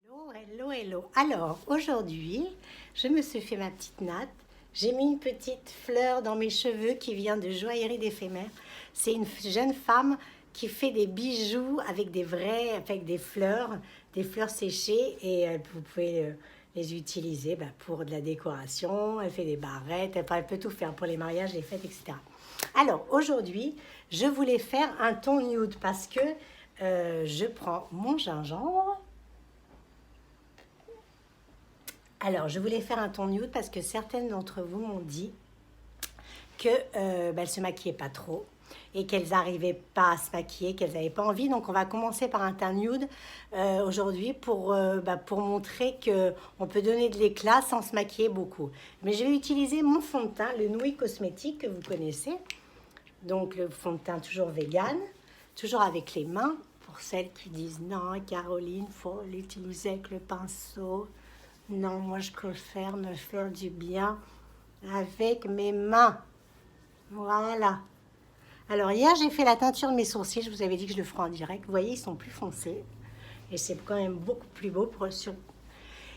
Hello, hello, hello. Alors, aujourd'hui, je me suis fait ma petite natte. J'ai mis une petite fleur dans mes cheveux qui vient de Joaillerie d'Éphémère. C'est une jeune femme qui fait des bijoux avec avec des fleurs séchées et vous pouvez les utiliser pour de la décoration. Elle fait des barrettes, elle peut tout faire pour les mariages, les fêtes, etc. Alors, aujourd'hui, je voulais faire un ton nude parce que je prends mon gingembre. Alors, je voulais faire un ton nude parce que certaines d'entre vous m'ont dit que elles se maquillaient pas trop et qu'elles n'arrivaient pas à se maquiller, qu'elles n'avaient pas envie. Donc, on va commencer par un teint nude aujourd'hui pour montrer qu'on peut donner de l'éclat sans se maquiller beaucoup. Mais je vais utiliser mon fond de teint, le Nouï Cosmétique que vous connaissez. Donc, le fond de teint toujours vegan, toujours avec les mains. Pour celles qui disent non, Caroline, faut l'utiliser avec le pinceau. Non, moi je préfère me faire du bien avec mes mains. Voilà. Alors hier j'ai fait la teinture de mes sourcils. Je vous avais dit que je le ferai en direct. Vous voyez, ils sont plus foncés. Et c'est quand même beaucoup plus beau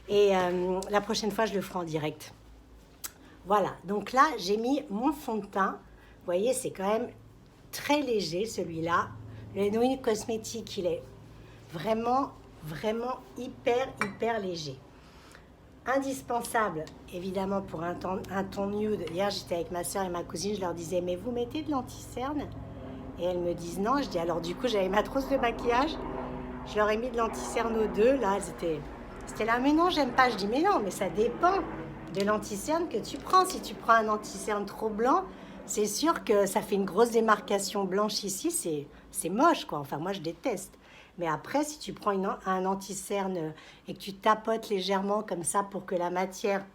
Et la prochaine fois je le ferai en direct. Voilà. Donc là j'ai mis mon fond de teint. Vous voyez, c'est quand même très léger celui-là. Le Nouï Cosmétique, il est vraiment, vraiment hyper léger. Indispensable, évidemment, pour un ton nude. Hier, j'étais avec ma soeur et ma cousine, je leur disais, mais vous mettez de l'anti-cerne? Et elles me disent non. Je dis, alors du coup, j'avais ma trousse de maquillage, je leur ai mis de l'anti-cerne aux deux. Là, c'était là, mais non, j'aime pas. Je dis, mais non, mais ça dépend de l'anti-cerne que tu prends. Si tu prends un anti-cerne trop blanc, c'est sûr que ça fait une grosse démarcation blanche ici, c'est moche, quoi. Enfin, moi, je déteste. Mais après, si tu prends un anti-cerne et que tu tapotes légèrement comme ça pour que la matière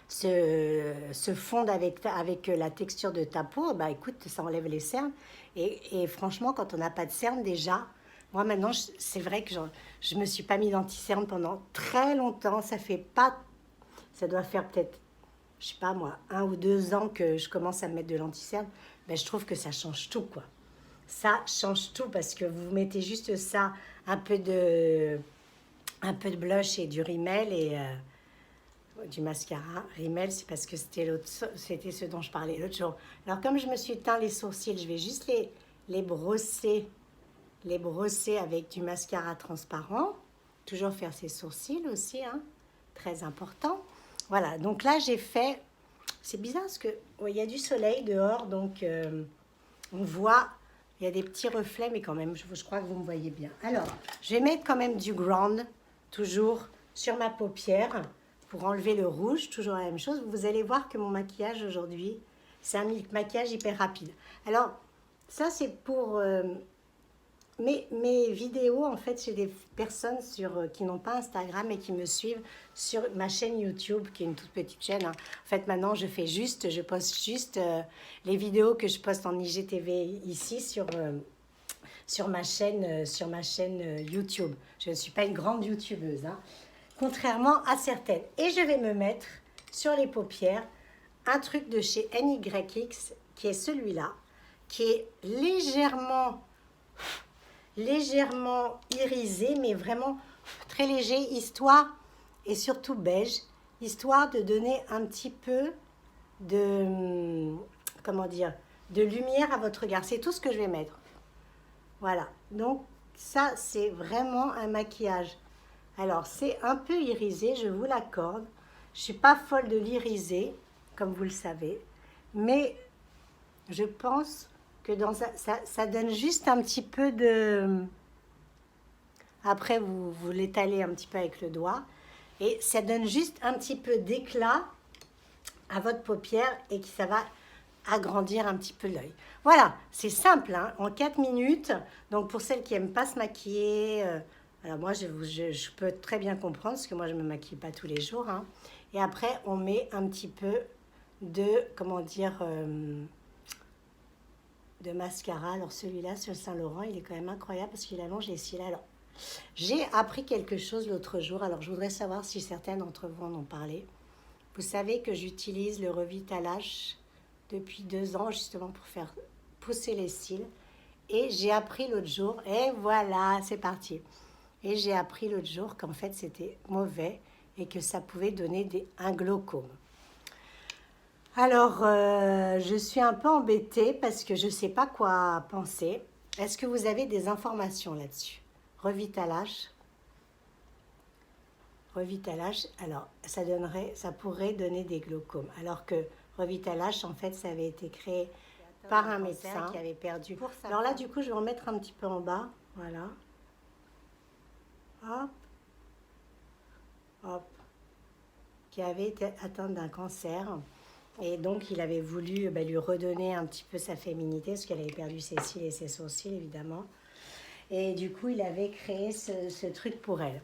se fonde avec la texture de ta peau, bah écoute, ça enlève les cernes. Et franchement, quand on n'a pas de cernes déjà, moi maintenant, c'est vrai que je me suis pas mis d'anti-cerne pendant très longtemps. Ça doit faire peut-être, je sais pas moi, 1 ou 2 ans que je commence à me mettre de l'anti-cerne. Ben, je trouve que ça change tout, quoi. Ça change tout parce que vous mettez juste ça, un peu de blush et du rímel et du mascara. Rímel, c'est parce que c'était ce dont je parlais l'autre jour. Alors comme je me suis teint les sourcils, je vais juste les brosser, avec du mascara transparent. Toujours faire ses sourcils aussi, hein, très important. Voilà, donc là j'ai fait, c'est bizarre parce que il y a du soleil dehors, donc on voit, il y a des petits reflets, mais quand même, je crois que vous me voyez bien. Alors, je vais mettre quand même du ground, toujours sur ma paupière, pour enlever le rouge, toujours la même chose. Vous allez voir que mon maquillage aujourd'hui, c'est un maquillage hyper rapide. Alors, ça c'est pour mes vidéos, en fait, j'ai des personnes qui n'ont pas Instagram et qui me suivent sur ma chaîne YouTube, qui est une toute petite chaîne, hein. En fait, maintenant, je poste juste les vidéos que je poste en IGTV ici sur ma chaîne YouTube. Je ne suis pas une grande YouTubeuse, hein, contrairement à certaines. Et je vais me mettre sur les paupières un truc de chez NYX, qui est celui-là, qui est légèrement irisé, mais vraiment très léger, et surtout beige, histoire de donner un petit peu de, comment dire, de lumière à votre regard. C'est tout ce que je vais mettre. Voilà, donc ça, c'est vraiment un maquillage. Alors, c'est un peu irisé, je vous l'accorde. Je ne suis pas folle de l'iriser, comme vous le savez, mais je pense que ça donne juste un petit peu de... Après, vous l'étalez un petit peu avec le doigt. Et ça donne juste un petit peu d'éclat à votre paupière et que ça va agrandir un petit peu l'œil. Voilà, c'est simple, hein, en 4 minutes. Donc, pour celles qui n'aiment pas se maquiller, alors moi, je peux très bien comprendre parce que moi, je ne me maquille pas tous les jours, hein. Et après, on met un petit peu de, comment dire... de mascara. Alors celui-là sur Saint-Laurent, il est quand même incroyable parce qu'il allonge les cils. Alors, j'ai appris quelque chose l'autre jour. Alors, je voudrais savoir si certains d'entre vous en ont parlé. Vous savez que j'utilise le Revitalash depuis 2 ans justement pour faire pousser les cils. Et j'ai appris l'autre jour, et voilà, c'est parti. Et j'ai appris l'autre jour qu'en fait c'était mauvais et que ça pouvait donner un glaucome. Alors, je suis un peu embêtée parce que je ne sais pas quoi penser. Est-ce que vous avez des informations là-dessus? Revitalage. Revitalage, alors ça pourrait donner des glaucomes. Alors que Revitalage, en fait, ça avait été créé par un médecin qui avait perdu. Alors là, du coup, je vais en mettre un petit peu en bas. Voilà. Hop. Hop. Qui avait été atteint d'un cancer. Et donc, il avait voulu lui redonner un petit peu sa féminité, parce qu'elle avait perdu ses cils et ses sourcils, évidemment. Et du coup, il avait créé ce truc pour elle.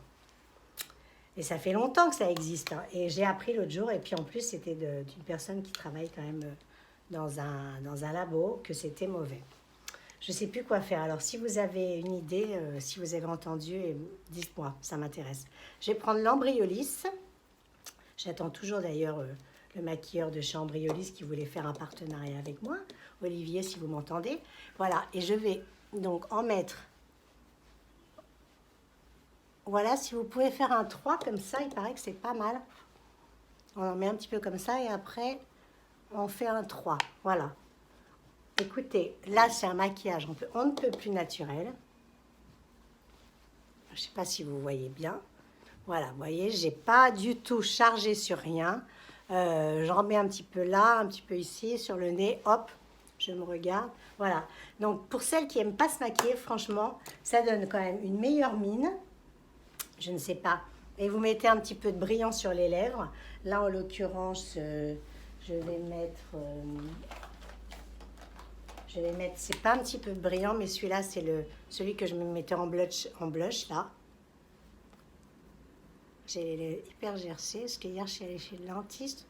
Et ça fait longtemps que ça existe. Hein. Et j'ai appris l'autre jour, et puis en plus, c'était d'une personne qui travaille quand même dans un labo, que c'était mauvais. Je ne sais plus quoi faire. Alors, si vous avez une idée, si vous avez entendu, dites-moi, ça m'intéresse. Je vais prendre l'Embryolis. J'attends toujours d'ailleurs le maquilleur de chez Embryolis qui voulait faire un partenariat avec moi. Olivier, si vous m'entendez. Voilà, et je vais donc en mettre. Voilà, si vous pouvez faire un 3 comme ça, il paraît que c'est pas mal. On en met un petit peu comme ça et après, on fait un 3. Voilà. Écoutez, là, c'est un maquillage on ne peut plus naturel. Je ne sais pas si vous voyez bien. Voilà, vous voyez, j'ai pas du tout chargé sur rien. J'en mets un petit peu là, un petit peu ici, sur le nez. Hop, je me regarde. Voilà. Donc, pour celles qui n'aiment pas se maquiller, franchement, ça donne quand même une meilleure mine. Je ne sais pas. Et vous mettez un petit peu de brillant sur les lèvres. Là, en l'occurrence, je vais mettre... c'est pas un petit peu brillant, mais celui-là, c'est celui que je me mettais en blush là. J'ai les hyper gercé, parce que hier, je suis allée chez le dentiste.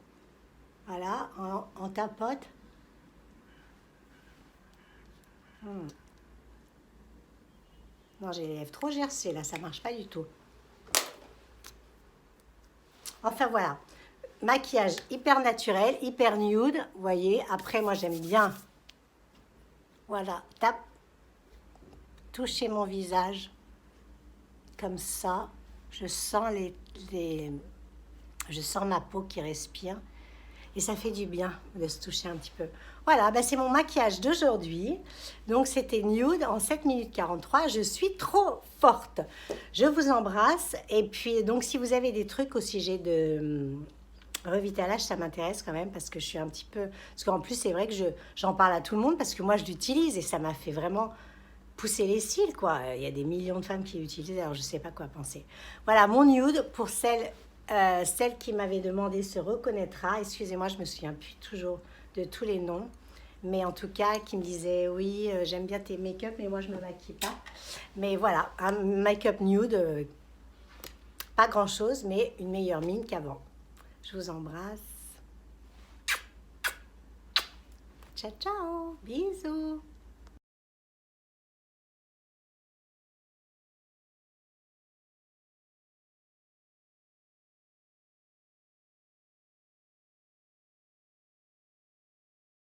Voilà, en tapote. Non, j'ai les lèvres trop gercées, là, ça marche pas du tout. Enfin, voilà. Maquillage hyper naturel, hyper nude, vous voyez. Après, moi, j'aime bien. Voilà, tape. Toucher mon visage. Comme ça. Je sens je sens ma peau qui respire. Et ça fait du bien de se toucher un petit peu. Voilà, c'est mon maquillage d'aujourd'hui. Donc, c'était nude en 7 minutes 43. Je suis trop forte. Je vous embrasse. Et puis, donc, si vous avez des trucs au sujet de Revitalage, ça m'intéresse quand même parce que je suis un petit peu... Parce qu'en plus, c'est vrai que j'en parle à tout le monde parce que moi, je l'utilise et ça m'a fait vraiment pousser les cils, quoi. Il y a des millions de femmes qui l'utilisent, alors je ne sais pas quoi penser. Voilà, mon nude, pour celle qui m'avait demandé se reconnaîtra. Excusez-moi, je me souviens plus toujours de tous les noms. Mais en tout cas, qui me disait, oui, j'aime bien tes make-up, mais moi, je ne me maquille pas. Mais voilà, un make-up nude, pas grand-chose, mais une meilleure mine qu'avant. Je vous embrasse. Ciao, ciao. Bisous.